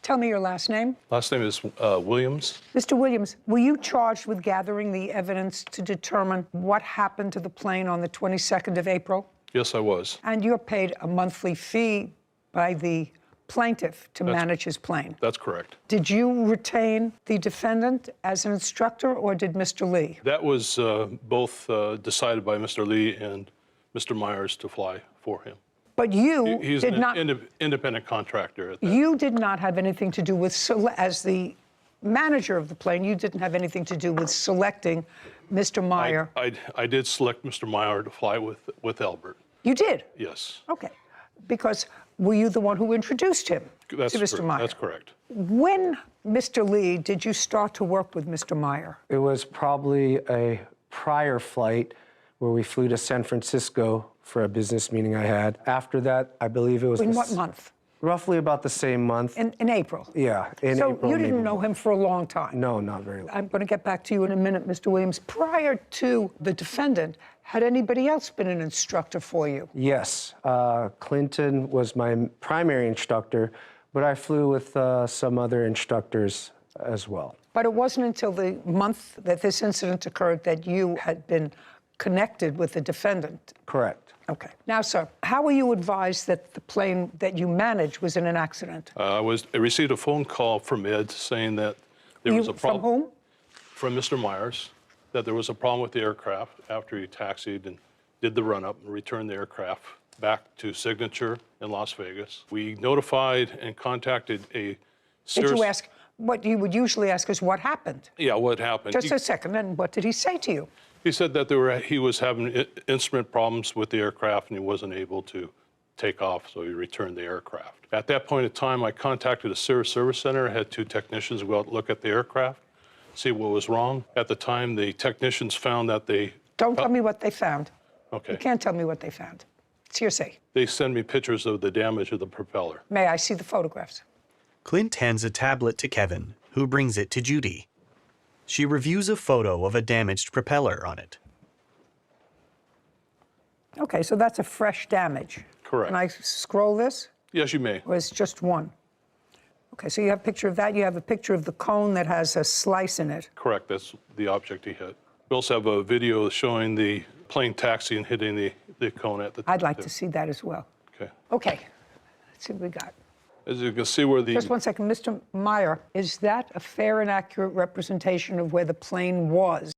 Tell me your last name. Last name is Williams. Mr. Williams, were you charged with gathering the evidence to determine what happened to the plane on the 22nd of April? Yes, I was. And you're paid a monthly fee by the plaintiff to manage his plane. That's correct. Did you retain the defendant as an instructor, or did Mr. Lee? That was both decided by Mr. Lee and Mr. Myers to fly for him. But you He's did an not. Independent contractor. At that. You did not have anything to do with, as the manager of the plane, you didn't have anything to do with selecting Mr. Meyer. I did select Mr. Meyer to fly with Albert. You did? Yes. Okay. Because were you the one who introduced him to Mr. Meyer? That's correct. When, Mr. Lee, did you start to work with Mr. Meyer? It was probably a prior flight where we flew to San Francisco for a business meeting I had. After that, I believe it was... In what month? Roughly about the same month. In April? Yeah, in April. So you didn't know him for a long time? No, not very long. I'm going to get back to you in a minute, Mr. Williams. Prior to the defendant, had anybody else been an instructor for you? Yes. Clinton was my primary instructor, but I flew with some other instructors as well. But it wasn't until the month that this incident occurred that you had been connected with the defendant? Correct. Okay. Now, sir, how were you advised that the plane that you managed was in an accident? I received a phone call from Ed saying that there was a problem. From whom? From Mr. Myers, that there was a problem with the aircraft after he taxied and did the run-up and returned the aircraft back to Signature in Las Vegas. We notified and contacted a Did you ask, what you would usually ask is what happened? Yeah, what happened? Just a second, and what did he say to you? He said that he was having instrument problems with the aircraft and he wasn't able to take off, so he returned the aircraft. At that point in time, I contacted a Cirrus Service Center. I had 2 technicians go out and look at the aircraft, see what was wrong. At the time, the technicians found that they... Don't tell me what they found. Okay. You can't tell me what they found. It's hearsay. They send me pictures of the damage of the propeller. May I see the photographs? Clint hands a tablet to Kevin, who brings it to Judy. She reviews a photo of a damaged propeller on it. Okay, so that's a fresh damage. Correct. Can I scroll this? Yes, you may. Or it's just one? Okay, so you have a picture of that. You have a picture of the cone that has a slice in it. Correct, that's the object he hit. We also have a video showing the plane taxi and hitting the cone at the top. I'd like to see that as well. Okay. Okay, let's see what we got. As you can see where the... Just one second, Mr. Meyer, is that a fair and accurate representation of where the plane was